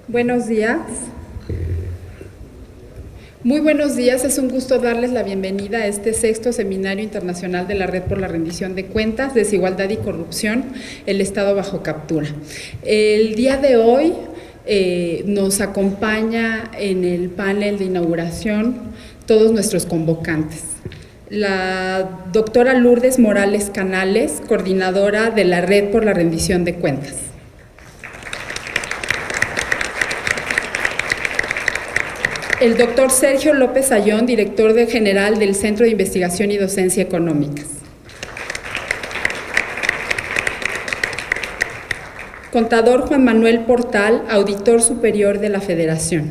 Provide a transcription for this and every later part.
Buenos días. Muy buenos días, es un gusto darles la bienvenida a este sexto Seminario Internacional de la Red por la Rendición de Cuentas, Desigualdad y Corrupción, el Estado bajo captura. El día de hoy nos acompaña en el panel de inauguración todos nuestros convocantes. La doctora Lourdes Morales Canales, coordinadora de la Red por la Rendición de Cuentas. El doctor Sergio López Ayón, director general del Centro de Investigación y Docencia Económicas. Contador Juan Manuel Portal, auditor superior de la Federación.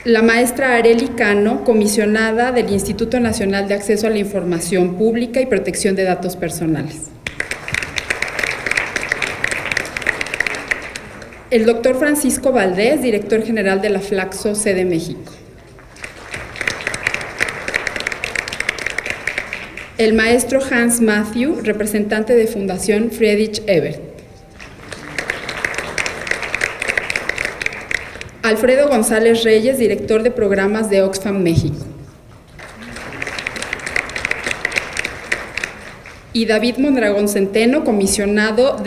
La maestra Arely Cano, comisionada del Instituto Nacional de Acceso a la Información Pública y Protección de Datos Personales. El doctor Francisco Valdés, director general de la Flaxo, sede México. El maestro Hans Matthew, representante de Fundación Friedrich Ebert. Alfredo González Reyes, director de programas de Oxfam México. Y David Mondragón Centeno, comisionado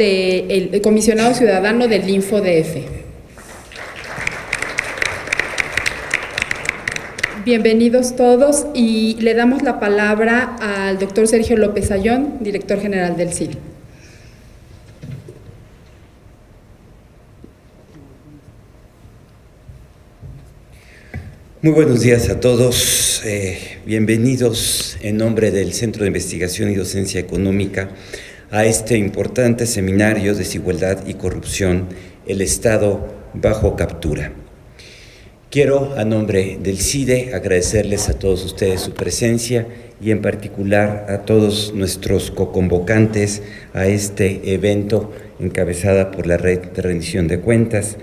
ciudadano del InfoDF. Bienvenidos todos y le damos la palabra al doctor Sergio López Ayón, director general del CID. Muy buenos días a todos, bienvenidos en nombre del Centro de Investigación y Docencia Económica a este importante seminario Desigualdad y Corrupción, el Estado bajo captura. Quiero, a nombre del CIDE, agradecerles a todos ustedes su presencia y en particular a todos nuestros coconvocantes a este evento encabezada por la Red de Rendición de Cuentas.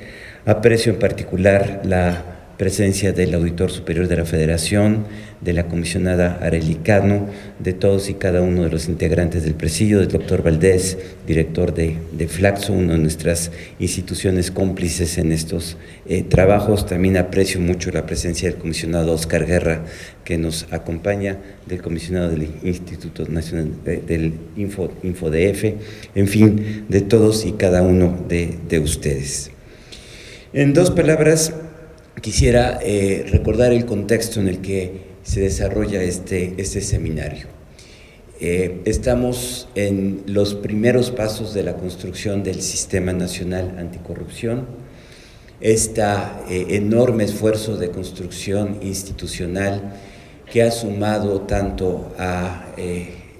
Aprecio en particular la presencia del Auditor Superior de la Federación, de la comisionada Arely Cano, de todos y cada uno de los integrantes del presidio, del doctor Valdés, director de Flaxo, una de nuestras instituciones cómplices en estos trabajos. También aprecio mucho la presencia del comisionado Oscar Guerra, que nos acompaña, del comisionado del Instituto Nacional del InfoDF, en fin, de todos y cada uno de ustedes. En dos palabras, quisiera recordar el contexto en el que se desarrolla este seminario. Estamos en los primeros pasos de la construcción del Sistema Nacional Anticorrupción. Este enorme esfuerzo de construcción institucional que ha sumado tanto a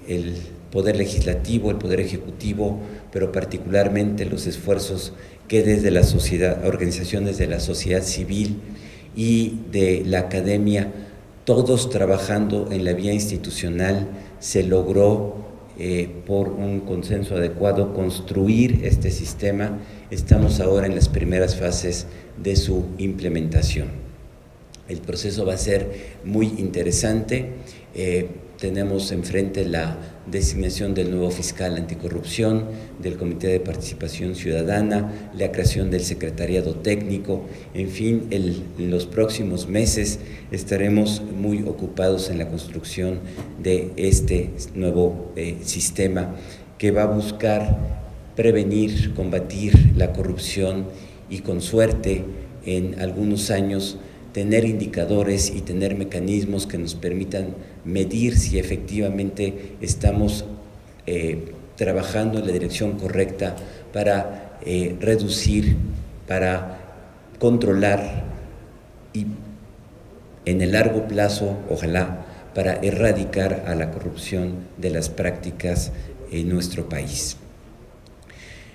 el Poder Legislativo, el Poder Ejecutivo, pero particularmente los esfuerzos que desde la sociedad, organizaciones de la sociedad civil y de la academia, todos trabajando en la vía institucional, se logró por un consenso adecuado construir este sistema. Estamos ahora en las primeras fases de su implementación. El proceso va a ser muy interesante. Tenemos enfrente la designación del nuevo fiscal anticorrupción, del Comité de Participación Ciudadana, la creación del secretariado técnico. En fin, en los próximos meses estaremos muy ocupados en la construcción de este nuevo sistema que va a buscar prevenir, combatir la corrupción y, con suerte, en algunos años tener indicadores y tener mecanismos que nos permitan medir si efectivamente estamos trabajando en la dirección correcta para reducir, para controlar y en el largo plazo, ojalá, para erradicar a la corrupción de las prácticas en nuestro país.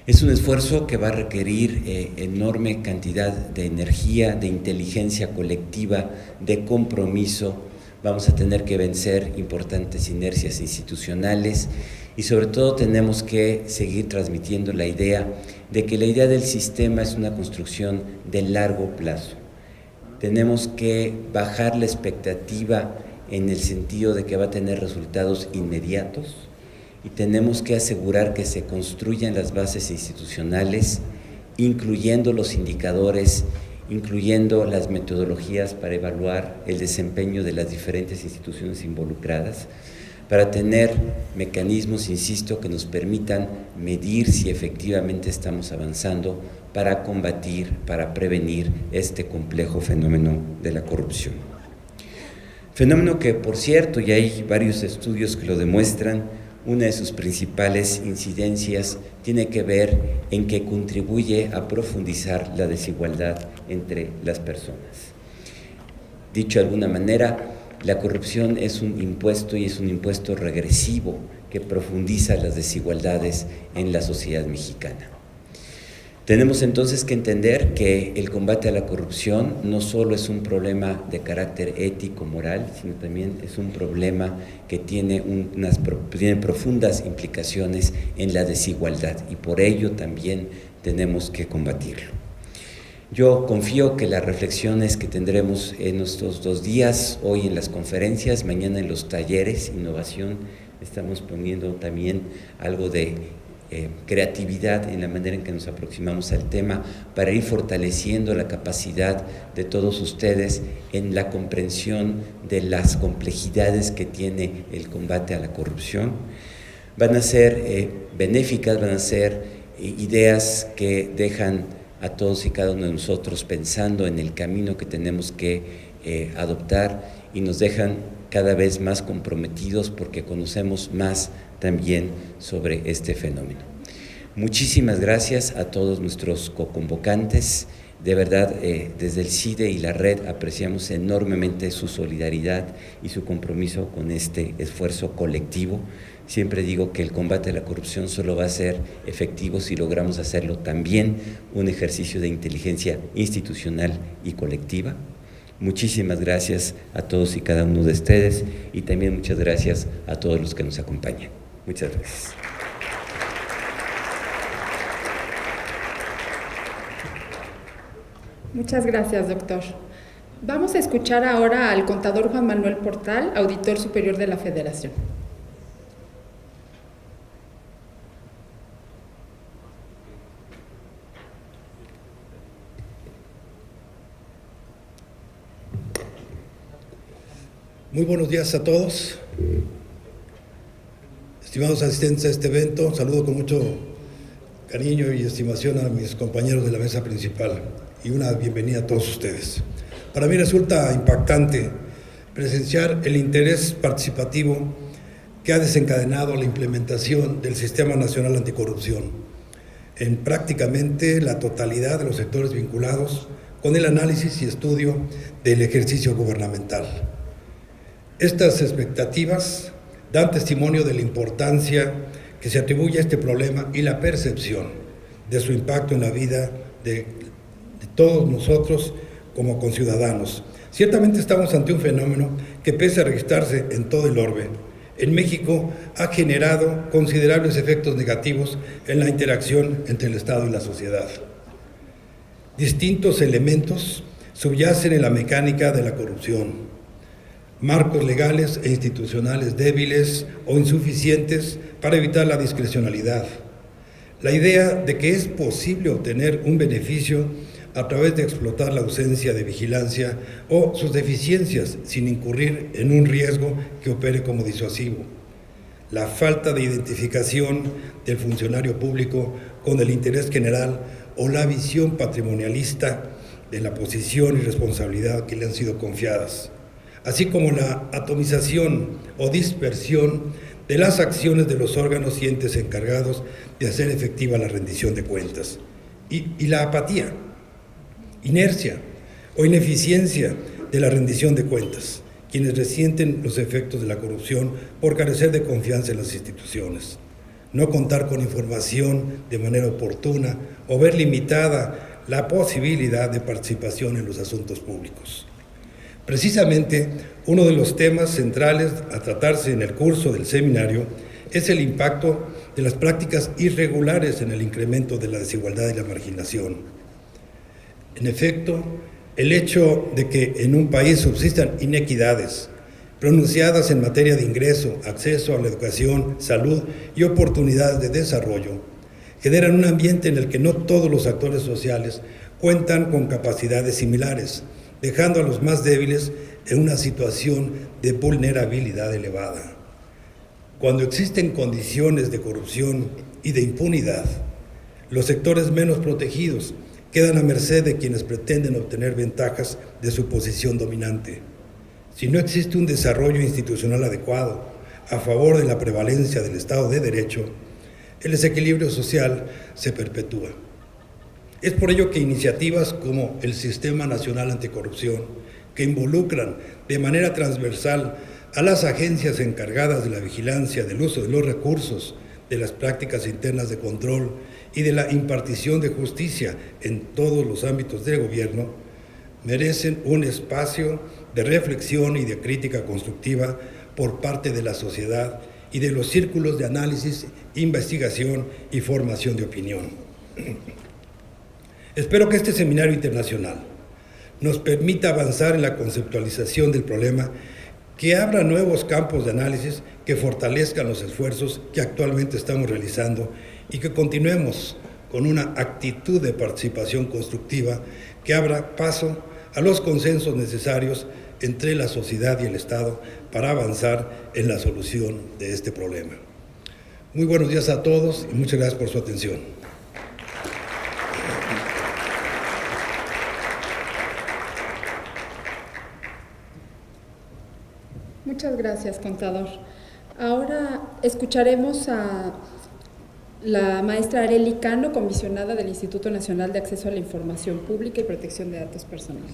Es un esfuerzo que va a requerir enorme cantidad de energía, de inteligencia colectiva, de compromiso. Vamos a tener que vencer importantes inercias institucionales y sobre todo tenemos que seguir transmitiendo la idea de que la idea del sistema es una construcción de largo plazo. Tenemos que bajar la expectativa en el sentido de que va a tener resultados inmediatos y tenemos que asegurar que se construyan las bases institucionales, incluyendo los indicadores, incluyendo las metodologías para evaluar el desempeño de las diferentes instituciones involucradas, para tener mecanismos, insisto, que nos permitan medir si efectivamente estamos avanzando para combatir, para prevenir este complejo fenómeno de la corrupción. Fenómeno que, por cierto, y hay varios estudios que lo demuestran, una de sus principales incidencias tiene que ver en que contribuye a profundizar la desigualdad entre las personas. Dicho de alguna manera, la corrupción es un impuesto y es un impuesto regresivo que profundiza las desigualdades en la sociedad mexicana. Tenemos entonces que entender que el combate a la corrupción no solo es un problema de carácter ético, moral, sino también es un problema que tiene profundas implicaciones en la desigualdad y por ello también tenemos que combatirlo. Yo confío que las reflexiones que tendremos en estos 2 días, hoy en las conferencias, mañana en los talleres, innovación, estamos poniendo también algo de creatividad en la manera en que nos aproximamos al tema para ir fortaleciendo la capacidad de todos ustedes en la comprensión de las complejidades que tiene el combate a la corrupción. Van a ser benéficas, van a ser ideas que dejan a todos y cada uno de nosotros pensando en el camino que tenemos que adoptar y nos dejan cada vez más comprometidos porque conocemos más también sobre este fenómeno. Muchísimas gracias a todos nuestros co-convocantes. De verdad, desde el CIDE y la red apreciamos enormemente su solidaridad y su compromiso con este esfuerzo colectivo. Siempre digo que el combate a la corrupción solo va a ser efectivo si logramos hacerlo también un ejercicio de inteligencia institucional y colectiva. Muchísimas gracias a todos y cada uno de ustedes y también muchas gracias a todos los que nos acompañan. Muchas gracias. Muchas gracias, doctor. Vamos a escuchar ahora al contador Juan Manuel Portal, auditor superior de la Federación. Muy buenos días a todos. Estimados asistentes a este evento, saludo con mucho cariño y estimación a mis compañeros de la mesa principal y una bienvenida a todos ustedes. Para mí resulta impactante presenciar el interés participativo que ha desencadenado la implementación del Sistema Nacional Anticorrupción en prácticamente la totalidad de los sectores vinculados con el análisis y estudio del ejercicio gubernamental. Estas expectativas dan testimonio de la importancia que se atribuye a este problema y la percepción de su impacto en la vida de todos nosotros como conciudadanos. Ciertamente estamos ante un fenómeno que, pese a registrarse en todo el orbe, en México ha generado considerables efectos negativos en la interacción entre el Estado y la sociedad. Distintos elementos subyacen en la mecánica de la corrupción. Marcos legales e institucionales débiles o insuficientes para evitar la discrecionalidad. La idea de que es posible obtener un beneficio a través de explotar la ausencia de vigilancia o sus deficiencias sin incurrir en un riesgo que opere como disuasivo. La falta de identificación del funcionario público con el interés general o la visión patrimonialista de la posición y responsabilidad que le han sido confiadas, así como la atomización o dispersión de las acciones de los órganos y entes encargados de hacer efectiva la rendición de cuentas, y la apatía, inercia o ineficiencia de la rendición de cuentas, quienes resienten los efectos de la corrupción por carecer de confianza en las instituciones, no contar con información de manera oportuna o ver limitada la posibilidad de participación en los asuntos públicos. Precisamente, uno de los temas centrales a tratarse en el curso del seminario es el impacto de las prácticas irregulares en el incremento de la desigualdad y la marginación. En efecto, el hecho de que en un país subsistan inequidades pronunciadas en materia de ingreso, acceso a la educación, salud y oportunidades de desarrollo, generan un ambiente en el que no todos los actores sociales cuentan con capacidades similares, dejando a los más débiles en una situación de vulnerabilidad elevada. Cuando existen condiciones de corrupción y de impunidad, los sectores menos protegidos quedan a merced de quienes pretenden obtener ventajas de su posición dominante. Si no existe un desarrollo institucional adecuado a favor de la prevalencia del Estado de Derecho, el desequilibrio social se perpetúa. Es por ello que iniciativas como el Sistema Nacional Anticorrupción, que involucran de manera transversal a las agencias encargadas de la vigilancia del uso de los recursos, de las prácticas internas de control y de la impartición de justicia en todos los ámbitos del gobierno, merecen un espacio de reflexión y de crítica constructiva por parte de la sociedad y de los círculos de análisis, investigación y formación de opinión. Espero que este seminario internacional nos permita avanzar en la conceptualización del problema, que abra nuevos campos de análisis que fortalezcan los esfuerzos que actualmente estamos realizando y que continuemos con una actitud de participación constructiva que abra paso a los consensos necesarios entre la sociedad y el Estado para avanzar en la solución de este problema. Muy buenos días a todos y muchas gracias por su atención. Muchas gracias, contador. Ahora escucharemos a la maestra Arely Cano, comisionada del Instituto Nacional de Acceso a la Información Pública y Protección de Datos Personales.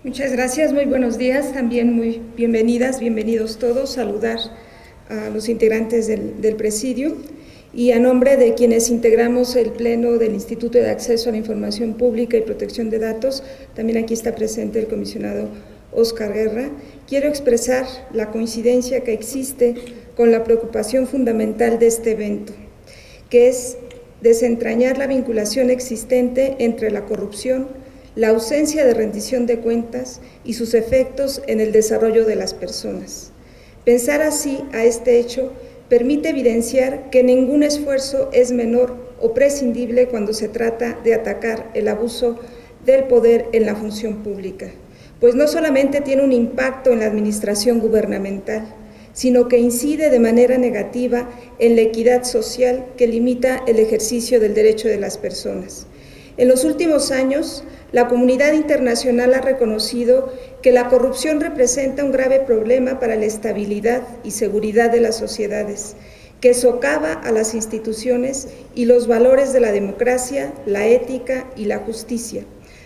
Muchas gracias, muy buenos días, también muy bienvenidas, bienvenidos todos, saludar a los integrantes del presidio y a nombre de quienes integramos el Pleno del Instituto de Acceso a la Información Pública y Protección de Datos, también aquí está presente el comisionado Óscar Guerra, quiero expresar la coincidencia que existe con la preocupación fundamental de este evento, que es desentrañar la vinculación existente entre la corrupción, la ausencia de rendición de cuentas y sus efectos en el desarrollo de las personas. Pensar así a este hecho permite evidenciar que ningún esfuerzo es menor o prescindible cuando se trata de atacar el abuso del poder en la función pública, pues no solamente tiene un impacto en la administración gubernamental, sino que incide de manera negativa en la equidad social que limita el ejercicio del derecho de las personas. En los últimos años, la comunidad internacional ha reconocido que la corrupción representa un grave problema para la estabilidad y seguridad de las sociedades, que socava a las instituciones y los valores de la democracia, la ética y la justicia.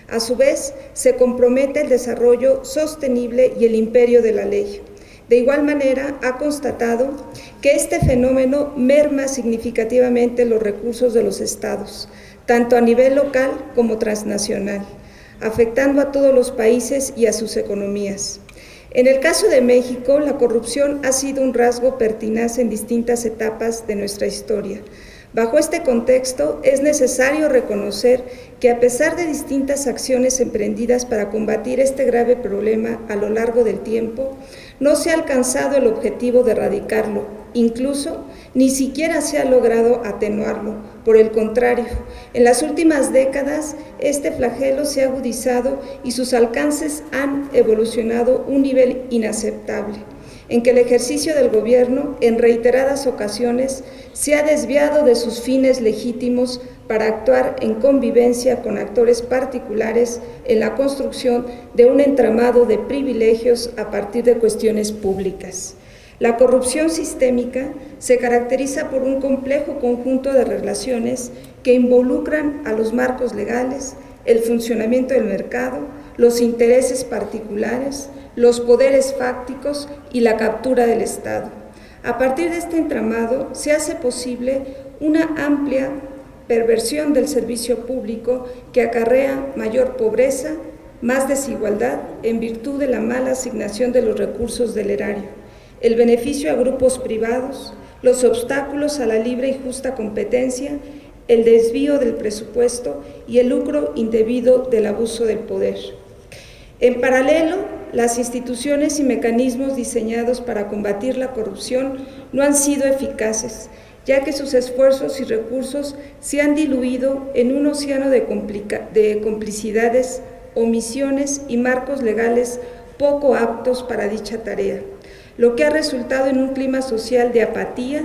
A su vez, se compromete el desarrollo sostenible y el imperio de la ley. De igual manera, ha constatado que este fenómeno merma significativamente los recursos de los estados, tanto a nivel local como transnacional, afectando a todos los países y a sus economías. En el caso de México, la corrupción ha sido un rasgo pertinaz en distintas etapas de nuestra historia. Bajo este contexto, es necesario reconocer que a pesar de distintas acciones emprendidas para combatir este grave problema a lo largo del tiempo, no se ha alcanzado el objetivo de erradicarlo, incluso ni siquiera se ha logrado atenuarlo. Por el contrario, en las últimas décadas este flagelo se ha agudizado y sus alcances han evolucionado a un nivel inaceptable, en que el ejercicio del gobierno en reiteradas ocasiones se ha desviado de sus fines legítimos para actuar en convivencia con actores particulares en la construcción de un entramado de privilegios a partir de cuestiones públicas. La corrupción sistémica se caracteriza por un complejo conjunto de relaciones que involucran a los marcos legales, el funcionamiento del mercado, los intereses particulares, los poderes fácticos y la captura del Estado. A partir de este entramado se hace posible una amplia perversión del servicio público que acarrea mayor pobreza, más desigualdad en virtud de la mala asignación de los recursos del erario, el beneficio a grupos privados, los obstáculos a la libre y justa competencia, el desvío del presupuesto y el lucro indebido del abuso del poder. En paralelo, las instituciones y mecanismos diseñados para combatir la corrupción no han sido eficaces, ya que sus esfuerzos y recursos se han diluido en un océano de complicidades, omisiones y marcos legales poco aptos para dicha tarea, lo que ha resultado en un clima social de apatía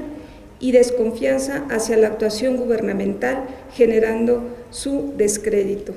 y desconfianza hacia la actuación gubernamental, generando su descrédito.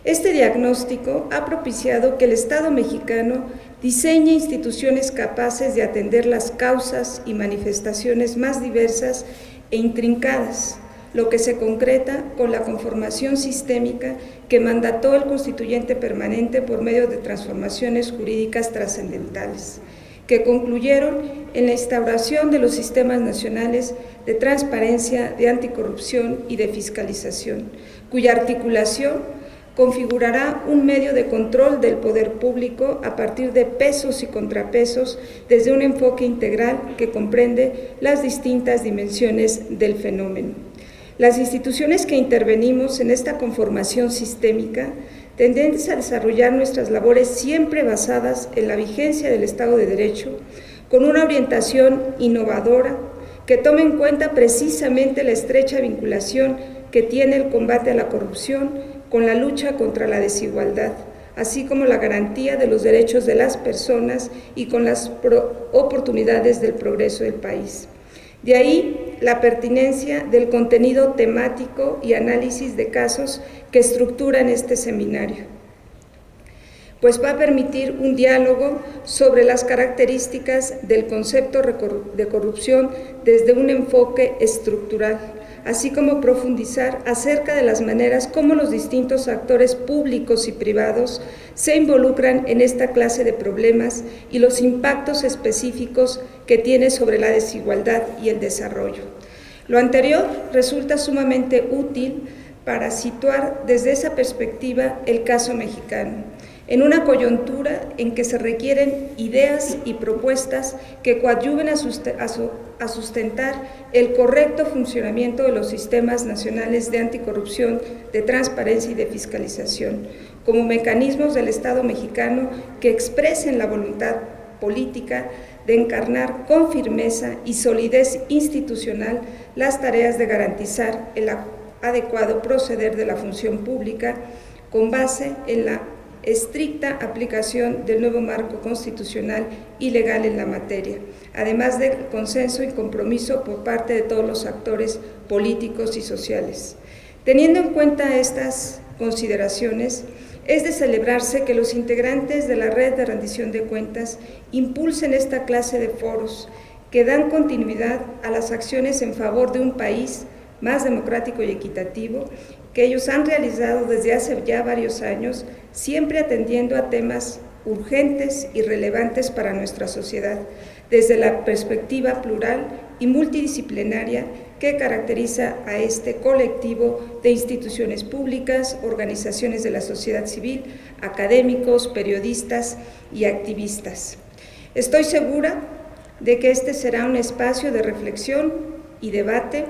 Este diagnóstico ha propiciado que el Estado mexicano diseñe instituciones capaces de atender las causas y manifestaciones más diversas e intrincadas, lo que se concreta con la conformación sistémica que mandató el Constituyente Permanente por medio de transformaciones jurídicas trascendentales, que concluyeron en la instauración de los sistemas nacionales de transparencia, de anticorrupción y de fiscalización, cuya articulación configurará un medio de control del poder público a partir de pesos y contrapesos desde un enfoque integral que comprende las distintas dimensiones del fenómeno. Las instituciones que intervenimos en esta conformación sistémica tendentes a desarrollar nuestras labores siempre basadas en la vigencia del Estado de Derecho, con una orientación innovadora que tome en cuenta precisamente la estrecha vinculación que tiene el combate a la corrupción con la lucha contra la desigualdad, así como la garantía de los derechos de las personas y con las oportunidades del progreso del país. De ahí la pertinencia del contenido temático y análisis de casos que estructuran este seminario, pues va a permitir un diálogo sobre las características del concepto de corrupción desde un enfoque estructural, así como profundizar acerca de las maneras como los distintos actores públicos y privados se involucran en esta clase de problemas y los impactos específicos que tiene sobre la desigualdad y el desarrollo. Lo anterior resulta sumamente útil para situar desde esa perspectiva el caso mexicano, en una coyuntura en que se requieren ideas y propuestas que coadyuven a sustentar el correcto funcionamiento de los sistemas nacionales de anticorrupción, de transparencia y de fiscalización, como mecanismos del Estado mexicano que expresen la voluntad política de encarnar con firmeza y solidez institucional las tareas de garantizar el adecuado proceder de la función pública con base en la estricta aplicación del nuevo marco constitucional y legal en la materia, además de consenso y compromiso por parte de todos los actores políticos y sociales. Teniendo en cuenta estas consideraciones, es de celebrarse que los integrantes de la Red de Rendición de Cuentas impulsen esta clase de foros que dan continuidad a las acciones en favor de un país más democrático y equitativo que ellos han realizado desde hace ya varios años, siempre atendiendo a temas urgentes y relevantes para nuestra sociedad, desde la perspectiva plural y multidisciplinaria que caracteriza a este colectivo de instituciones públicas, organizaciones de la sociedad civil, académicos, periodistas y activistas. Estoy segura de que este será un espacio de reflexión y debate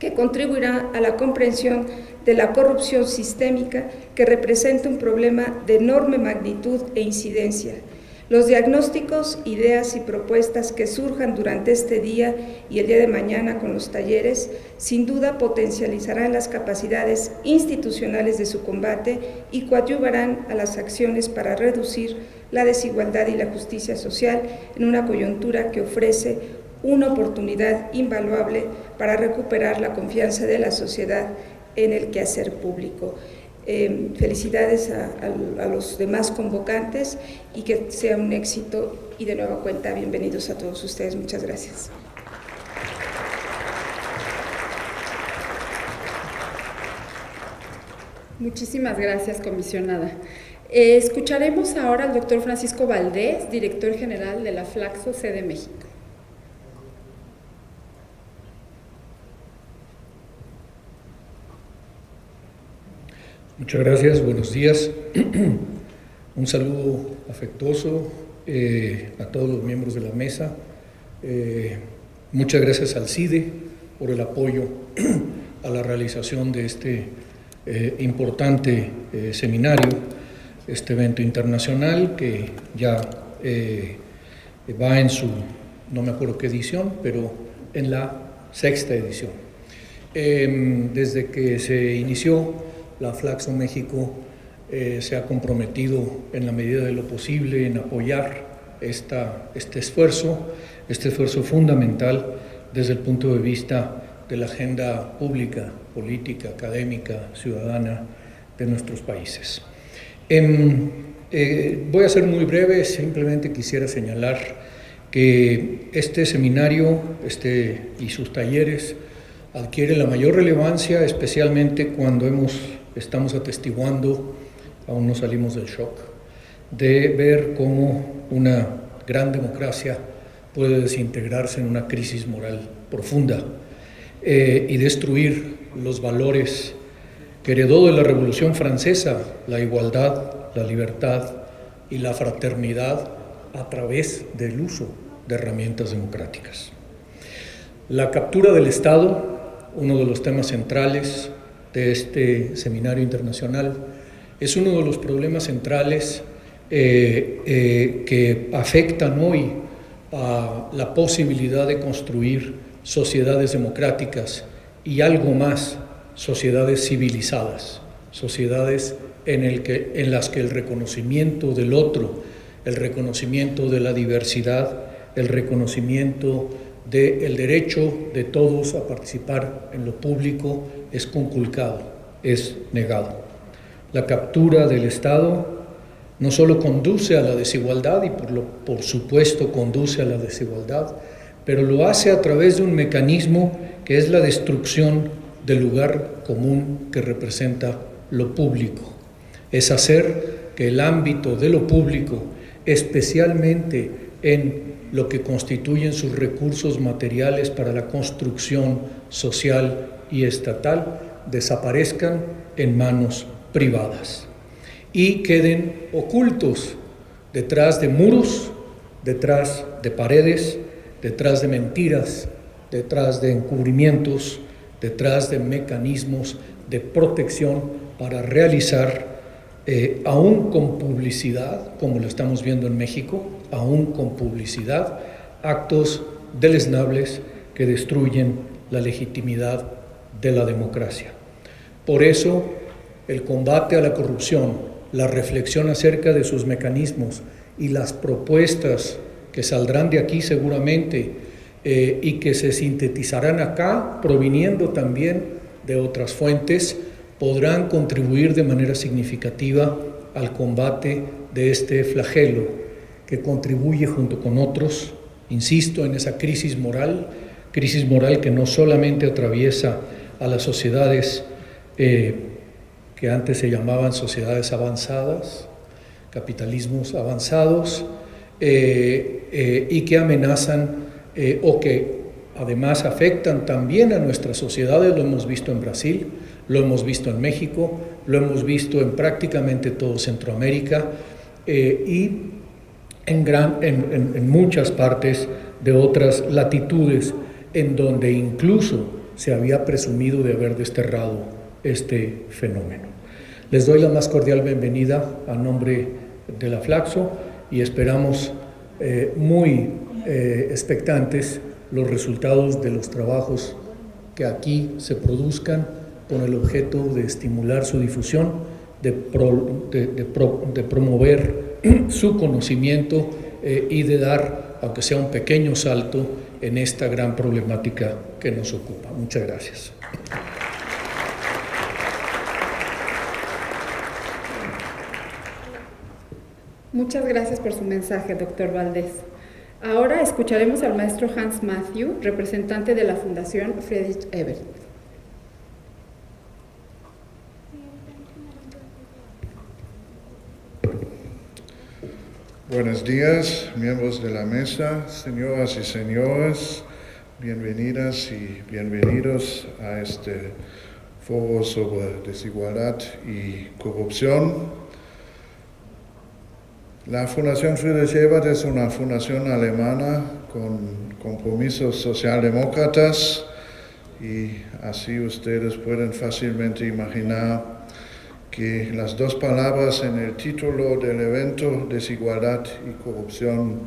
que contribuirá a la comprensión de la corrupción sistémica que representa un problema de enorme magnitud e incidencia. Los diagnósticos, ideas y propuestas que surjan durante este día y el día de mañana con los talleres, sin duda potencializarán las capacidades institucionales de su combate y coadyuvarán a las acciones para reducir la desigualdad y la justicia social en una coyuntura que ofrece una oportunidad invaluable para recuperar la confianza de la sociedad en el quehacer público. Felicidades a los demás convocantes y que sea un éxito y de nueva cuenta bienvenidos a todos ustedes. Muchas gracias. Muchísimas gracias, comisionada. Escucharemos ahora al doctor Francisco Valdés, director general de la Flaxo sede México. Muchas gracias, buenos días. Un saludo afectuoso a todos los miembros de la mesa. Muchas gracias al CIDE por el apoyo a la realización de este importante seminario. este evento internacional que ya va en su, no me acuerdo qué edición, pero en la 6ª edición. Desde que se inició la Flaxo México se ha comprometido en la medida de lo posible en apoyar este esfuerzo fundamental desde el punto de vista de la agenda pública, política, académica, ciudadana de nuestros países. Voy a ser muy breve, simplemente quisiera señalar que este seminario y sus talleres adquieren la mayor relevancia, especialmente cuando estamos atestiguando, aún no salimos del shock, de ver cómo una gran democracia puede desintegrarse en una crisis moral profunda y destruir los valores que heredó de la Revolución Francesa, la igualdad, la libertad y la fraternidad a través del uso de herramientas democráticas. La captura del Estado, uno de los temas centrales de este seminario internacional, es uno de los problemas centrales que afectan hoy a la posibilidad de construir sociedades democráticas y algo más, sociedades civilizadas, sociedades en las que el reconocimiento del otro, el reconocimiento de la diversidad, el reconocimiento del derecho de todos a participar en lo público es conculcado, es negado. La captura del Estado no solo conduce a la desigualdad, y por supuesto conduce a la desigualdad, pero lo hace a través de un mecanismo que es la destrucción del lugar común que representa lo público. Es hacer que el ámbito de lo público, especialmente en lo que constituyen sus recursos materiales para la construcción social y estatal, desaparezcan en manos privadas y queden ocultos detrás de muros, detrás de paredes, detrás de mentiras, detrás de encubrimientos, detrás de mecanismos de protección para realizar, aún con publicidad, como lo estamos viendo en México, aún con publicidad, actos deleznables que destruyen la legitimidad de la democracia. Por eso, el combate a la corrupción, la reflexión acerca de sus mecanismos y las propuestas que saldrán de aquí seguramente y que se sintetizarán acá, proviniendo también de otras fuentes, podrán contribuir de manera significativa al combate de este flagelo que contribuye junto con otros, insisto, en esa crisis moral que no solamente atraviesa a las sociedades que antes se llamaban sociedades avanzadas, capitalismos avanzados, y que amenazan o que además afectan también a nuestras sociedades. Lo hemos visto en Brasil, lo hemos visto en México, lo hemos visto en prácticamente todo Centroamérica y en muchas partes de otras latitudes en donde incluso se había presumido de haber desterrado este fenómeno. Les doy la más cordial bienvenida a nombre de la Flaxo y esperamos muy expectantes los resultados de los trabajos que aquí se produzcan con el objeto de estimular su difusión, de promover su conocimiento y de dar, aunque sea un pequeño salto, en esta gran problemática que nos ocupa. Muchas gracias. Muchas gracias por su mensaje, doctor Valdés. Ahora escucharemos al maestro Hans Matthew, representante de la Fundación Friedrich Ebert. Buenos días, miembros de la mesa, señoras y señores, bienvenidas y bienvenidos a este foro sobre desigualdad y corrupción. La Fundación Friedrich Ebert es una fundación alemana con compromisos socialdemócratas y así ustedes pueden fácilmente imaginar que las dos palabras en el título del evento, desigualdad y corrupción,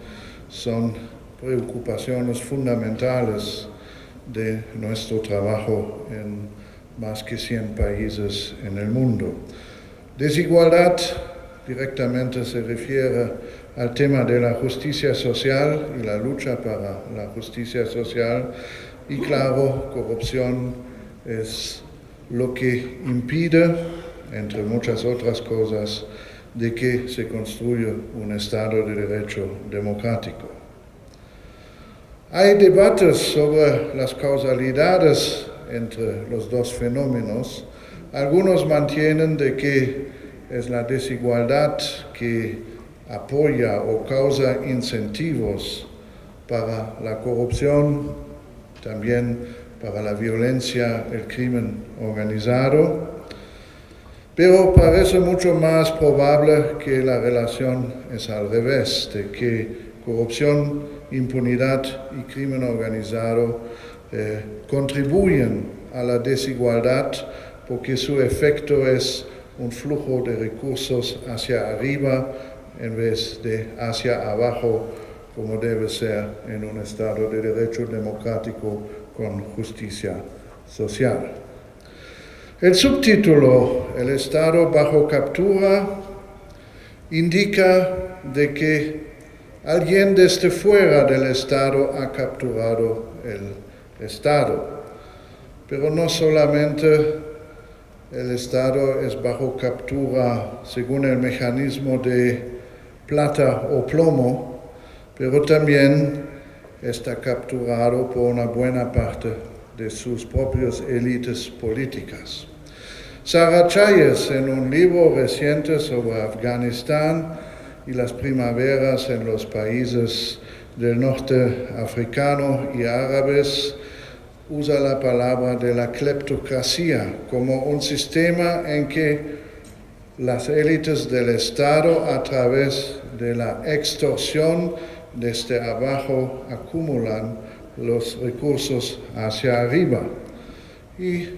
son preocupaciones fundamentales de nuestro trabajo en más que 100 países en el mundo. Desigualdad directamente se refiere al tema de la justicia social y la lucha para la justicia social, y claro, corrupción es lo que impide, entre muchas otras cosas, de que se construya un Estado de Derecho democrático. Hay debates sobre las causalidades entre los dos fenómenos. Algunos mantienen de que es la desigualdad que apoya o causa incentivos para la corrupción, también para la violencia, el crimen organizado, pero parece mucho más probable que la relación es al revés, de que corrupción, impunidad y crimen organizado contribuyen a la desigualdad porque su efecto es un flujo de recursos hacia arriba en vez de hacia abajo, como debe ser en un Estado de Derecho democrático con justicia social. El subtítulo, El Estado bajo captura, indica de que alguien desde fuera del Estado ha capturado el Estado. Pero no solamente el Estado es bajo captura según el mecanismo de plata o plomo, pero también está capturado por una buena parte de sus propias élites políticas. Sarah Chayes, en un libro reciente sobre Afganistán y las primaveras en los países del norte africano y árabes, usa la palabra de la cleptocracia como un sistema en que las élites del Estado, a través de la extorsión desde abajo, acumulan los recursos hacia arriba. Y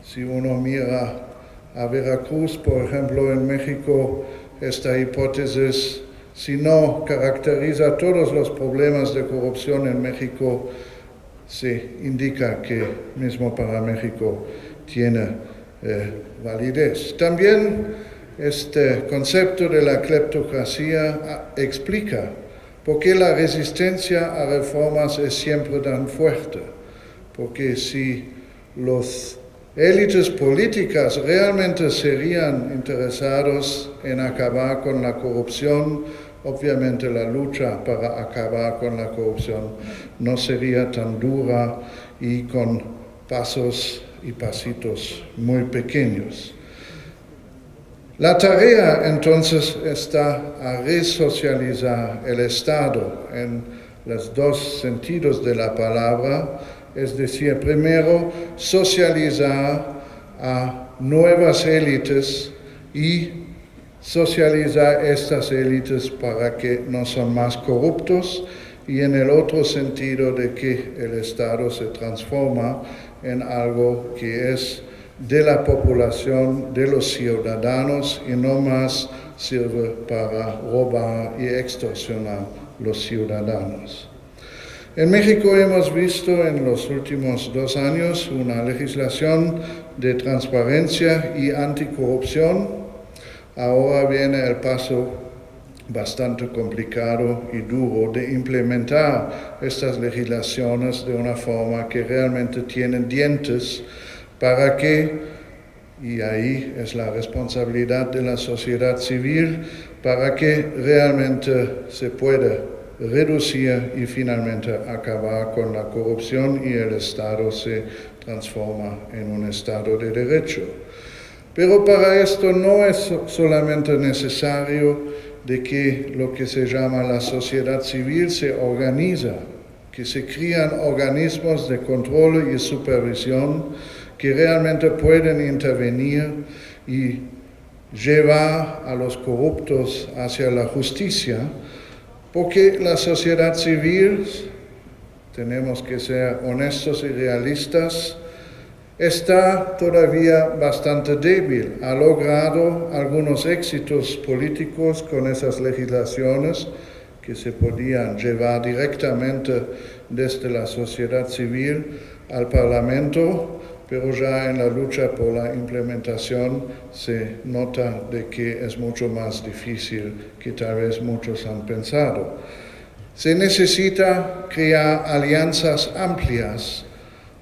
si uno mira a Veracruz, por ejemplo, en México, esta hipótesis, si no caracteriza todos los problemas de corrupción en México, se indica que mismo para México tiene validez. También este concepto de la cleptocracia explica por qué la resistencia a reformas es siempre tan fuerte. Porque si los élites políticas realmente serían interesados en acabar con la corrupción, obviamente la lucha para acabar con la corrupción no sería tan dura y con pasos y pasitos muy pequeños. La tarea entonces está a resocializar el Estado en los dos sentidos de la palabra, es decir, primero socializar a nuevas élites y socializar estas élites para que no son más corruptos, y en el otro sentido de que el Estado se transforma en algo que es de la población, de los ciudadanos, y no más sirve para robar y extorsionar los ciudadanos. En México hemos visto en los últimos 2 años una legislación de transparencia y anticorrupción. Ahora viene el paso bastante complicado y duro de implementar estas legislaciones de una forma que realmente tienen dientes para que, y ahí es la responsabilidad de la sociedad civil, para que realmente se pueda reducir y finalmente acabar con la corrupción y el Estado se transforma en un Estado de Derecho. Pero para esto no es solamente necesario de que lo que se llama la sociedad civil se organiza, que se crean organismos de control y supervisión que realmente pueden intervenir y llevar a los corruptos hacia la justicia, porque la sociedad civil, tenemos que ser honestos y realistas, está todavía bastante débil. Ha logrado algunos éxitos políticos con esas legislaciones que se podían llevar directamente desde la sociedad civil al Parlamento, pero ya en la lucha por la implementación se nota de que es mucho más difícil que tal vez muchos han pensado. Se necesita crear alianzas amplias,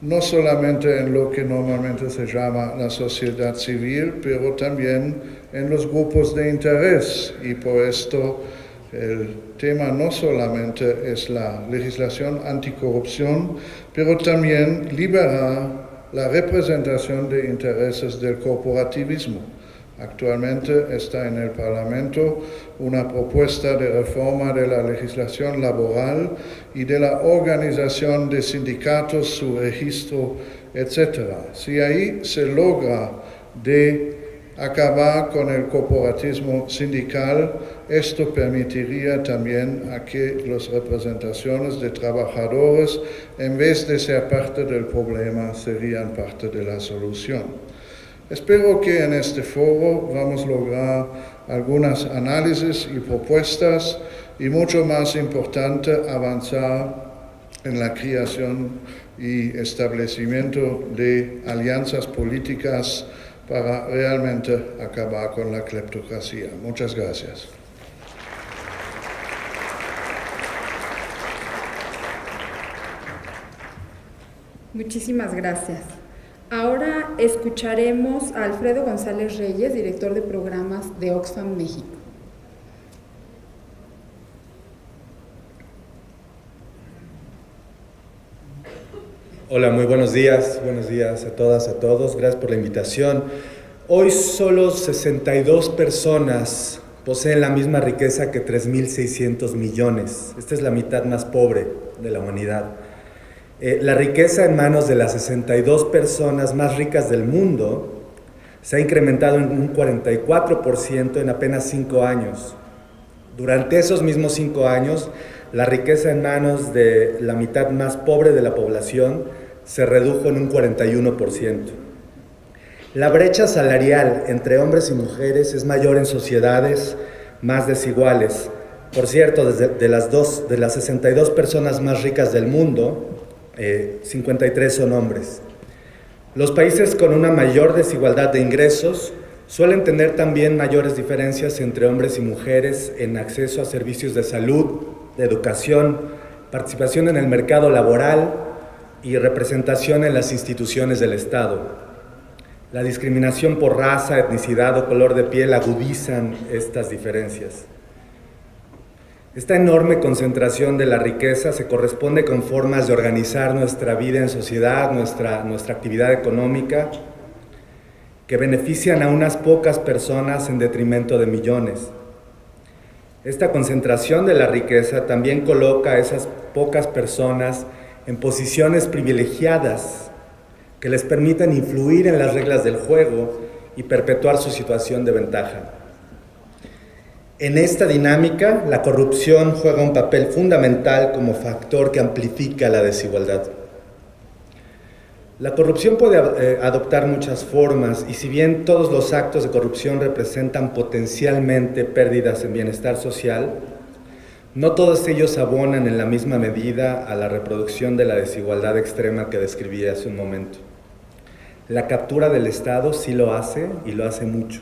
no solamente en lo que normalmente se llama la sociedad civil, pero también en los grupos de interés. Y por esto el tema no solamente es la legislación anticorrupción, pero también liberar la representación de intereses del corporativismo. Actualmente está en el Parlamento una propuesta de reforma de la legislación laboral y de la organización de sindicatos, su registro, etc. Si ahí se logra de acabar con el corporatismo sindical, esto permitiría también a que las representaciones de trabajadores, en vez de ser parte del problema, serían parte de la solución. Espero que en este foro vamos a lograr algunas análisis y propuestas y mucho más importante avanzar en la creación y establecimiento de alianzas políticas para realmente acabar con la cleptocracia. Muchas gracias. Muchísimas gracias. Ahora escucharemos a Alfredo González Reyes, director de programas de Oxfam México. Hola, muy buenos días a todas, a todos. Gracias por la invitación. Hoy solo 62 personas poseen la misma riqueza que 3.600 millones. Esta es la mitad más pobre de la humanidad. La riqueza en manos de las 62 personas más ricas del mundo se ha incrementado en un 44% en apenas 5 años. Durante esos mismos 5 años, la riqueza en manos de la mitad más pobre de la población se redujo en un 41%. La brecha salarial entre hombres y mujeres es mayor en sociedades más desiguales. Por cierto, de las 62 personas más ricas del mundo, 53 son hombres. Los países con una mayor desigualdad de ingresos suelen tener también mayores diferencias entre hombres y mujeres en acceso a servicios de salud, de educación, participación en el mercado laboral y representación en las instituciones del Estado. La discriminación por raza, etnicidad o color de piel agudizan estas diferencias. Esta enorme concentración de la riqueza se corresponde con formas de organizar nuestra vida en sociedad, nuestra actividad económica, que benefician a unas pocas personas en detrimento de millones. Esta concentración de la riqueza también coloca a esas pocas personas en posiciones privilegiadas que les permiten influir en las reglas del juego y perpetuar su situación de ventaja. En esta dinámica, la corrupción juega un papel fundamental como factor que amplifica la desigualdad. La corrupción puede adoptar muchas formas y si bien todos los actos de corrupción representan potencialmente pérdidas en bienestar social, no todos ellos abonan en la misma medida a la reproducción de la desigualdad extrema que describí hace un momento. La captura del Estado sí lo hace y lo hace mucho.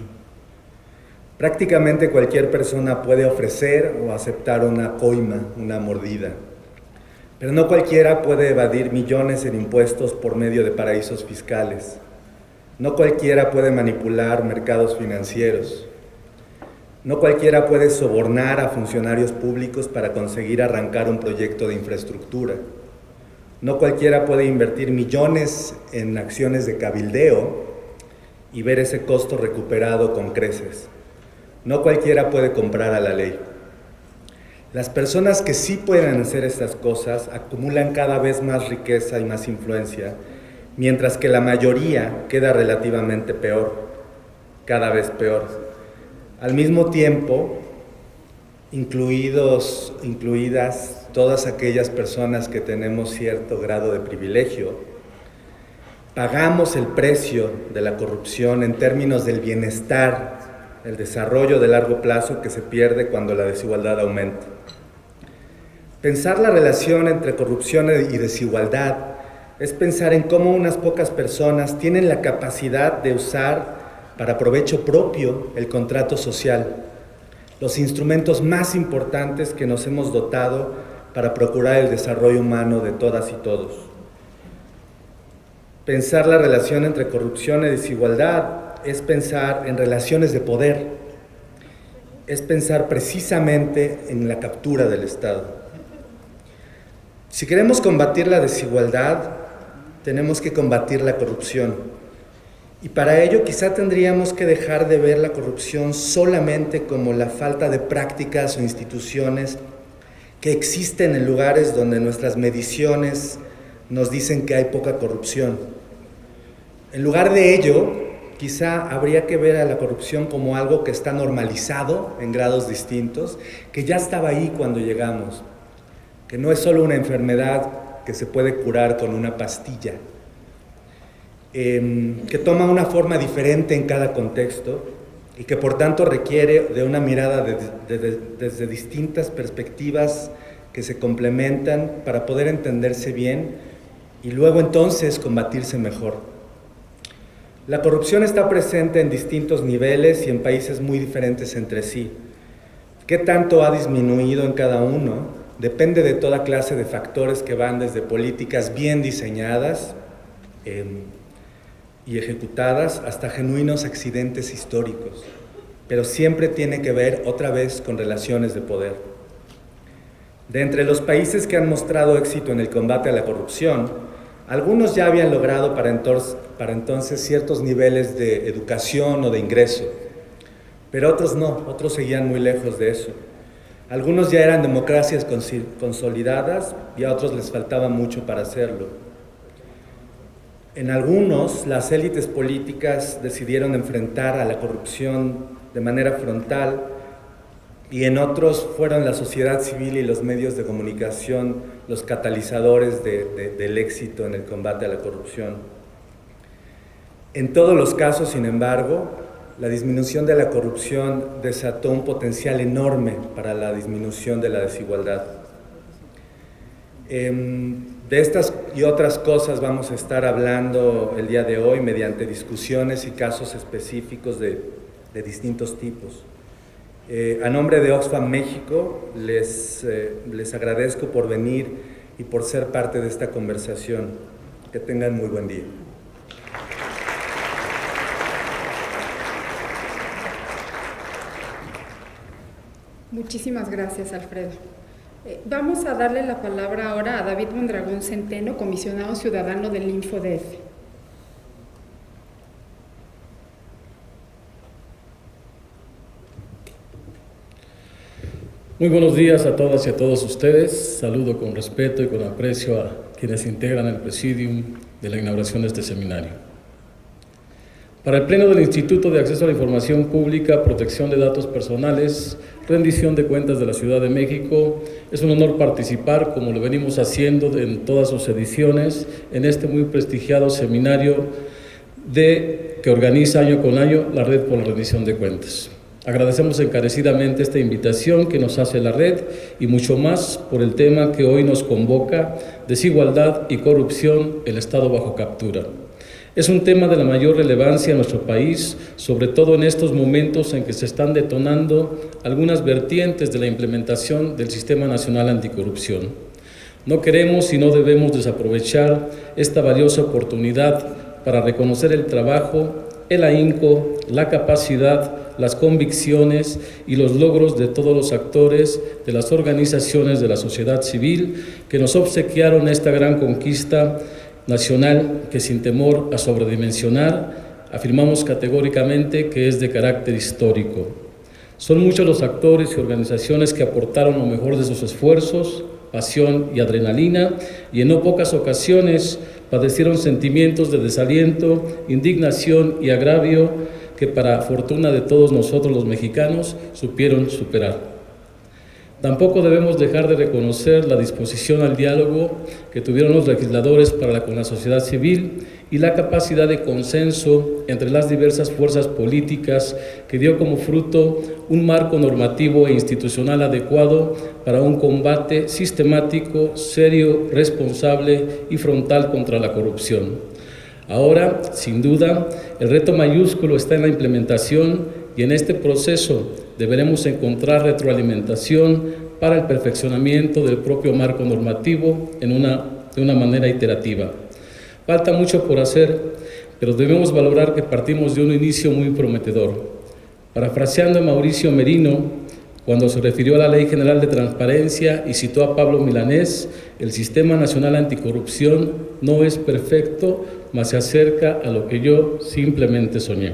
Prácticamente cualquier persona puede ofrecer o aceptar una coima, una mordida, pero no cualquiera puede evadir millones en impuestos por medio de paraísos fiscales. No cualquiera puede manipular mercados financieros. No cualquiera puede sobornar a funcionarios públicos para conseguir arrancar un proyecto de infraestructura. No cualquiera puede invertir millones en acciones de cabildeo y ver ese costo recuperado con creces. No cualquiera puede comprar a la ley. Las personas que sí pueden hacer estas cosas acumulan cada vez más riqueza y más influencia, mientras que la mayoría queda relativamente peor, cada vez peor. Al mismo tiempo, incluidas todas aquellas personas que tenemos cierto grado de privilegio, pagamos el precio de la corrupción en términos del bienestar, el desarrollo de largo plazo que se pierde cuando la desigualdad aumenta. Pensar la relación entre corrupción y desigualdad es pensar en cómo unas pocas personas tienen la capacidad de usar para provecho propio el contrato social, los instrumentos más importantes que nos hemos dotado para procurar el desarrollo humano de todas y todos. Pensar la relación entre corrupción y desigualdad es pensar en relaciones de poder, es pensar precisamente en la captura del Estado. Si queremos combatir la desigualdad, tenemos que combatir la corrupción. Y para ello quizá tendríamos que dejar de ver la corrupción solamente como la falta de prácticas o instituciones que existen en lugares donde nuestras mediciones nos dicen que hay poca corrupción. En lugar de ello, quizá habría que ver a la corrupción como algo que está normalizado en grados distintos, que ya estaba ahí cuando llegamos, que no es solo una enfermedad que se puede curar con una pastilla, que toma una forma diferente en cada contexto y que por tanto requiere de una mirada desde distintas perspectivas que se complementan para poder entenderse bien y luego entonces combatirse mejor. La corrupción está presente en distintos niveles y en países muy diferentes entre sí. ¿Qué tanto ha disminuido en cada uno? Depende de toda clase de factores que van desde políticas bien diseñadas y ejecutadas hasta genuinos accidentes históricos, pero siempre tiene que ver otra vez con relaciones de poder. De entre los países que han mostrado éxito en el combate a la corrupción, algunos ya habían logrado para entonces ciertos niveles de educación o de ingreso, pero otros no, otros seguían muy lejos de eso. Algunos ya eran democracias consolidadas y a otros les faltaba mucho para hacerlo. En algunos, las élites políticas decidieron enfrentar a la corrupción de manera frontal y en otros fueron la sociedad civil y los medios de comunicación los catalizadores del éxito en el combate a la corrupción. En todos los casos, sin embargo, la disminución de la corrupción desató un potencial enorme para la disminución de la desigualdad. De estas y otras cosas vamos a estar hablando el día de hoy mediante discusiones y casos específicos de distintos tipos. A nombre de Oxfam México les agradezco por venir y por ser parte de esta conversación. Que tengan muy buen día. Muchísimas gracias, Alfredo. Vamos a darle la palabra ahora a David Mondragón Centeno, comisionado ciudadano del InfoDF. Muy buenos días a todas y a todos ustedes. Saludo con respeto y con aprecio a quienes integran el presidium de la inauguración de este seminario. Para el Pleno del Instituto de Acceso a la Información Pública, Protección de Datos Personales, Rendición de Cuentas de la Ciudad de México, es un honor participar, como lo venimos haciendo en todas sus ediciones, en este muy prestigiado seminario que organiza año con año la Red por la Rendición de Cuentas. Agradecemos encarecidamente esta invitación que nos hace la red y mucho más por el tema que hoy nos convoca: desigualdad y corrupción, el Estado bajo captura. Es un tema de la mayor relevancia en nuestro país, sobre todo en estos momentos en que se están detonando algunas vertientes de la implementación del Sistema Nacional Anticorrupción. No queremos y no debemos desaprovechar esta valiosa oportunidad para reconocer el trabajo, el ahínco, la capacidad, las convicciones y los logros de todos los actores de las organizaciones de la sociedad civil que nos obsequiaron esta gran conquista nacional que, sin temor a sobredimensionar, afirmamos categóricamente que es de carácter histórico. Son muchos los actores y organizaciones que aportaron lo mejor de sus esfuerzos, pasión y adrenalina, y en no pocas ocasiones padecieron sentimientos de desaliento, indignación y agravio que, para fortuna de todos nosotros los mexicanos, supieron superar. Tampoco debemos dejar de reconocer la disposición al diálogo que tuvieron los legisladores con la sociedad civil y la capacidad de consenso entre las diversas fuerzas políticas que dio como fruto un marco normativo e institucional adecuado para un combate sistemático, serio, responsable y frontal contra la corrupción. Ahora, sin duda, el reto mayúsculo está en la implementación y en este proceso deberemos encontrar retroalimentación para el perfeccionamiento del propio marco normativo de una manera iterativa. Falta mucho por hacer, pero debemos valorar que partimos de un inicio muy prometedor. Parafraseando a Mauricio Merino, cuando se refirió a la Ley General de Transparencia y citó a Pablo Milanés, el Sistema Nacional Anticorrupción no es perfecto, mas se acerca a lo que yo simplemente soñé.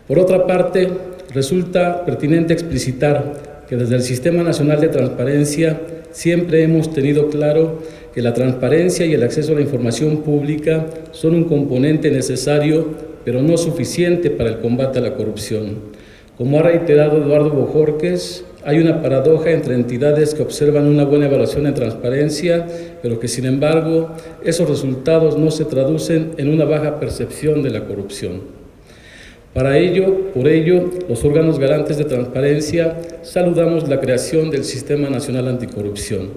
Por otra parte, resulta pertinente explicitar que desde el Sistema Nacional de Transparencia siempre hemos tenido claro que la transparencia y el acceso a la información pública son un componente necesario, pero no suficiente para el combate a la corrupción. Como ha reiterado Eduardo Bojorquez, hay una paradoja entre entidades que observan una buena evaluación en transparencia, pero que sin embargo esos resultados no se traducen en una baja percepción de la corrupción. Por ello, los órganos garantes de transparencia saludamos la creación del Sistema Nacional Anticorrupción.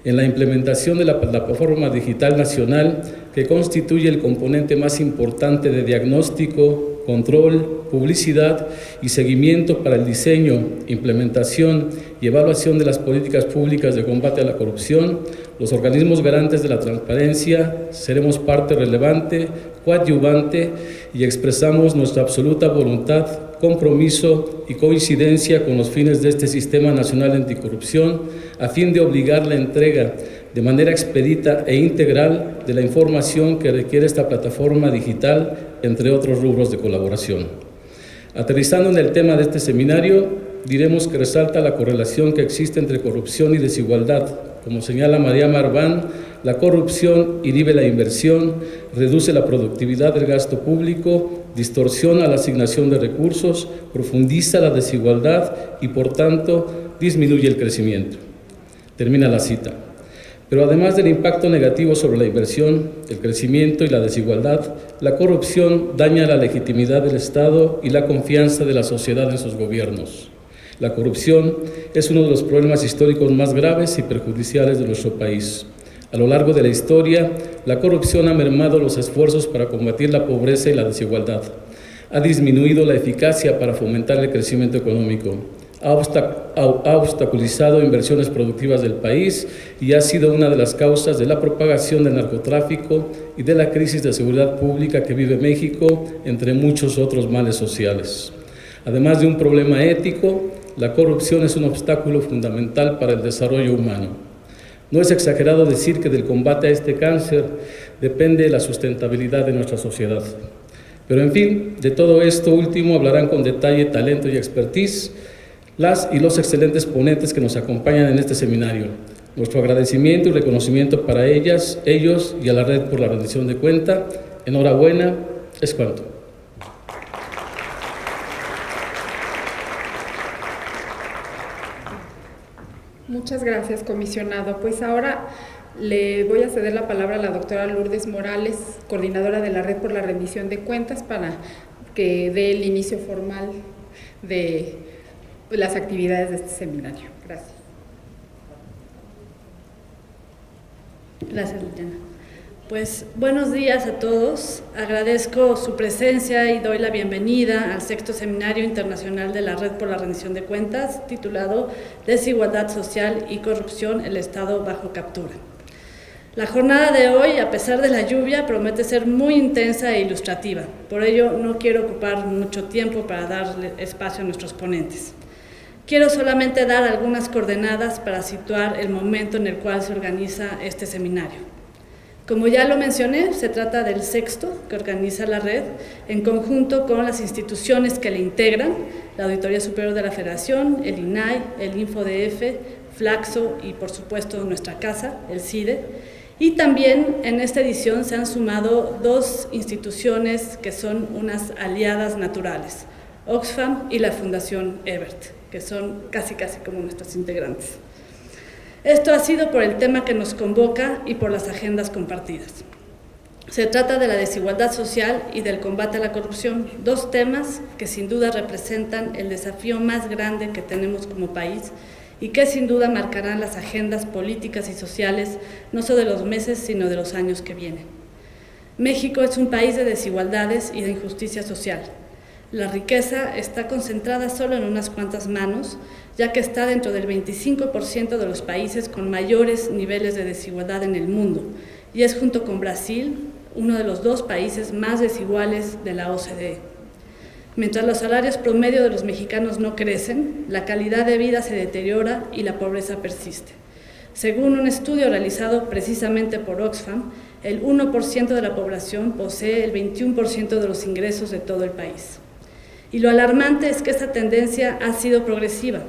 En la implementación de la Plataforma Digital Nacional, que constituye el componente más importante de diagnóstico, control, publicidad y seguimiento para el diseño, implementación y evaluación de las políticas públicas de combate a la corrupción, los organismos garantes de la transparencia seremos parte relevante, coadyuvante y expresamos nuestra absoluta voluntad, compromiso y coincidencia con los fines de este Sistema Nacional Anticorrupción a fin de obligar la entrega de manera expedita e integral de la información que requiere esta plataforma digital, entre otros rubros de colaboración. Aterrizando en el tema de este seminario, diremos que resalta la correlación que existe entre corrupción y desigualdad. Como señala María Marván, la corrupción inhibe la inversión, reduce la productividad del gasto público, distorsiona la asignación de recursos, profundiza la desigualdad y, por tanto, disminuye el crecimiento. Termina la cita. Pero además del impacto negativo sobre la inversión, el crecimiento y la desigualdad, la corrupción daña la legitimidad del Estado y la confianza de la sociedad en sus gobiernos. La corrupción es uno de los problemas históricos más graves y perjudiciales de nuestro país. A lo largo de la historia, la corrupción ha mermado los esfuerzos para combatir la pobreza y la desigualdad. Ha disminuido la eficacia para fomentar el crecimiento económico. Ha obstaculizado inversiones productivas del país y ha sido una de las causas de la propagación del narcotráfico y de la crisis de seguridad pública que vive México, entre muchos otros males sociales. Además de un problema ético, la corrupción es un obstáculo fundamental para el desarrollo humano. No es exagerado decir que del combate a este cáncer depende la sustentabilidad de nuestra sociedad. Pero en fin, de todo esto último hablarán con detalle, talento y expertise las y los excelentes ponentes que nos acompañan en este seminario. Nuestro agradecimiento y reconocimiento para ellos y a la Red por la Rendición de Cuentas. Enhorabuena, es cuanto. Muchas gracias, comisionado. Pues ahora le voy a ceder la palabra a la doctora Lourdes Morales, coordinadora de la Red por la Rendición de Cuentas, para que dé el inicio formal de las actividades de este seminario. Gracias. Gracias, Liliana. Pues buenos días a todos. Agradezco su presencia y doy la bienvenida al sexto Seminario Internacional de la Red por la Rendición de Cuentas, titulado Desigualdad Social y Corrupción, el Estado bajo captura. La jornada de hoy, a pesar de la lluvia, promete ser muy intensa e ilustrativa. Por ello, no quiero ocupar mucho tiempo para darle espacio a nuestros ponentes. Quiero solamente dar algunas coordenadas para situar el momento en el cual se organiza este seminario. Como ya lo mencioné, se trata del sexto que organiza la red en conjunto con las instituciones que le integran, la Auditoría Superior de la Federación, el INAI, el InfoDF, Flaxo y por supuesto nuestra casa, el CIDE. Y también en esta edición se han sumado dos instituciones que son unas aliadas naturales, Oxfam y la Fundación Ebert. que son casi como nuestros integrantes. Esto ha sido por el tema que nos convoca y por las agendas compartidas. Se trata de la desigualdad social y del combate a la corrupción, dos temas que sin duda representan el desafío más grande que tenemos como país y que sin duda marcarán las agendas políticas y sociales, no solo de los meses, sino de los años que vienen. México es un país de desigualdades y de injusticia social. La riqueza está concentrada solo en unas cuantas manos, ya que está dentro del 25% de los países con mayores niveles de desigualdad en el mundo, y es junto con Brasil uno de los 2 países más desiguales de la OCDE. Mientras los salarios promedio de los mexicanos no crecen, la calidad de vida se deteriora y la pobreza persiste. Según un estudio realizado precisamente por Oxfam, el 1% de la población posee el 21% de los ingresos de todo el país. Y lo alarmante es que esta tendencia ha sido progresiva,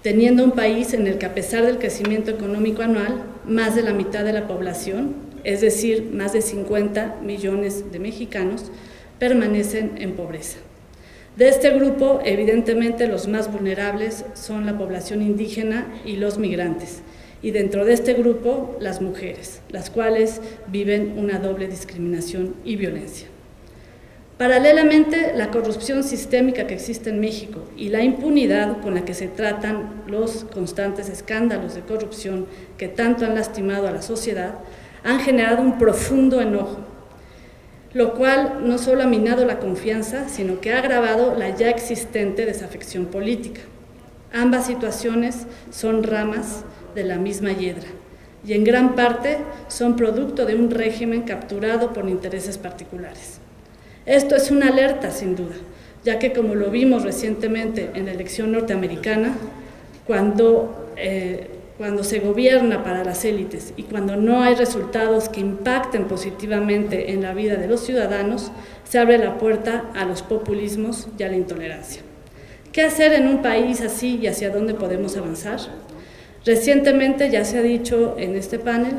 teniendo un país en el que, a pesar del crecimiento económico anual, más de la mitad de la población, es decir, más de 50 millones de mexicanos, permanecen en pobreza. De este grupo, evidentemente, los más vulnerables son la población indígena y los migrantes, y dentro de este grupo, las mujeres, las cuales viven una doble discriminación y violencia. Paralelamente, la corrupción sistémica que existe en México y la impunidad con la que se tratan los constantes escándalos de corrupción que tanto han lastimado a la sociedad han generado un profundo enojo, lo cual no solo ha minado la confianza, sino que ha agravado la ya existente desafección política. Ambas situaciones son ramas de la misma hiedra y en gran parte son producto de un régimen capturado por intereses particulares. Esto es una alerta, sin duda, ya que, como lo vimos recientemente en la elección norteamericana, cuando se gobierna para las élites y cuando no hay resultados que impacten positivamente en la vida de los ciudadanos, se abre la puerta a los populismos y a la intolerancia. ¿Qué hacer en un país así y hacia dónde podemos avanzar? Recientemente, ya se ha dicho en este panel,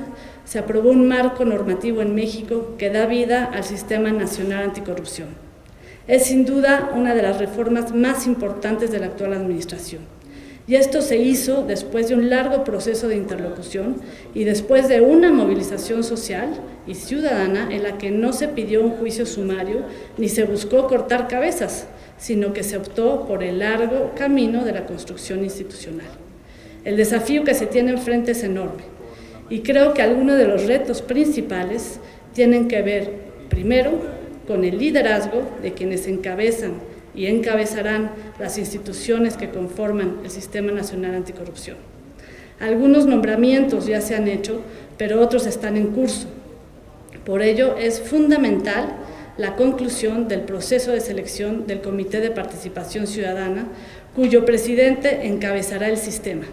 se aprobó un marco normativo en México que da vida al Sistema Nacional Anticorrupción. Es sin duda una de las reformas más importantes de la actual administración. Y esto se hizo después de un largo proceso de interlocución y después de una movilización social y ciudadana en la que no se pidió un juicio sumario ni se buscó cortar cabezas, sino que se optó por el largo camino de la construcción institucional. El desafío que se tiene enfrente es enorme y creo que algunos de los retos principales tienen que ver, primero, con el liderazgo de quienes encabezan y encabezarán las instituciones que conforman el Sistema Nacional Anticorrupción. Algunos nombramientos ya se han hecho, pero otros están en curso. Por ello, es fundamental la conclusión del proceso de selección del Comité de Participación Ciudadana, cuyo presidente encabezará el sistema.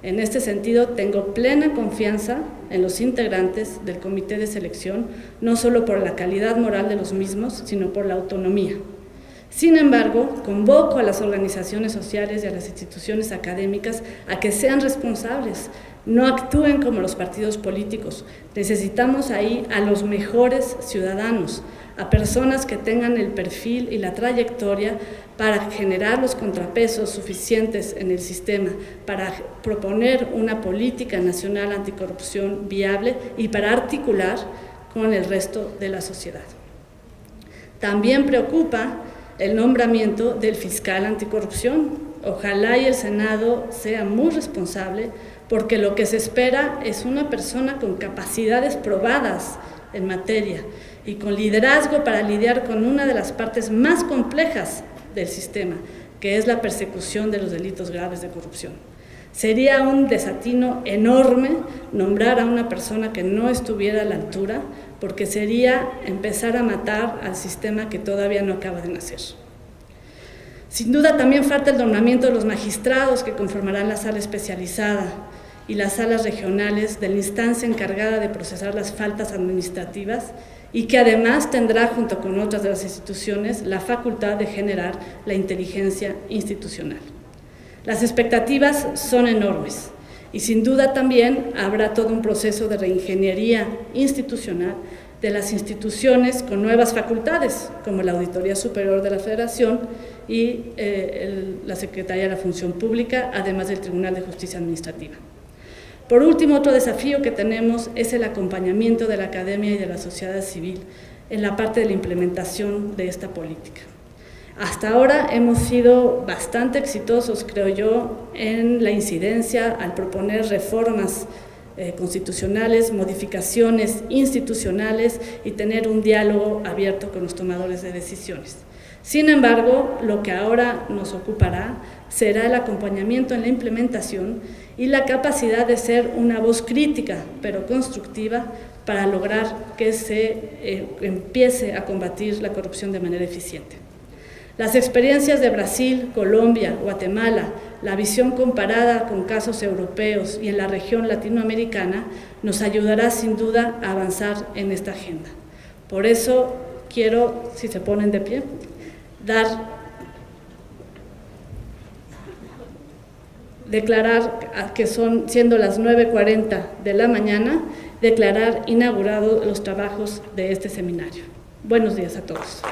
En este sentido, tengo plena confianza en los integrantes del Comité de Selección, no solo por la calidad moral de los mismos, sino por la autonomía. Sin embargo, convoco a las organizaciones sociales y a las instituciones académicas a que sean responsables, no actúen como los partidos políticos. Necesitamos ahí a los mejores ciudadanos, a personas que tengan el perfil y la trayectoria para generar los contrapesos suficientes en el sistema, para proponer una política nacional anticorrupción viable y para articular con el resto de la sociedad. También preocupa el nombramiento del fiscal anticorrupción. Ojalá y el Senado sea muy responsable, porque lo que se espera es una persona con capacidades probadas en materia y con liderazgo para lidiar con una de las partes más complejas del sistema, que es la persecución de los delitos graves de corrupción. Sería un desatino enorme nombrar a una persona que no estuviera a la altura, porque sería empezar a matar al sistema que todavía no acaba de nacer. Sin duda también falta el nombramiento de los magistrados que conformarán la sala especializada y las salas regionales de la instancia encargada de procesar las faltas administrativas y que además tendrá, junto con otras de las instituciones, la facultad de generar la inteligencia institucional. Las expectativas son enormes y sin duda también habrá todo un proceso de reingeniería institucional de las instituciones con nuevas facultades, como la Auditoría Superior de la Federación y la Secretaría de la Función Pública, además del Tribunal de Justicia Administrativa. Por último, otro desafío que tenemos es el acompañamiento de la academia y de la sociedad civil en la parte de la implementación de esta política. Hasta ahora hemos sido bastante exitosos, creo yo, en la incidencia al proponer reformas constitucionales, modificaciones institucionales y tener un diálogo abierto con los tomadores de decisiones. Sin embargo, lo que ahora nos ocupará será el acompañamiento en la implementación y la capacidad de ser una voz crítica, pero constructiva, para lograr que se empiece a combatir la corrupción de manera eficiente. Las experiencias de Brasil, Colombia, Guatemala, la visión comparada con casos europeos y en la región latinoamericana nos ayudará sin duda a avanzar en esta agenda. Por eso quiero, si se ponen de pie, declarar que siendo las 9:40 de la mañana, declarar inaugurados los trabajos de este seminario. Buenos días a todos.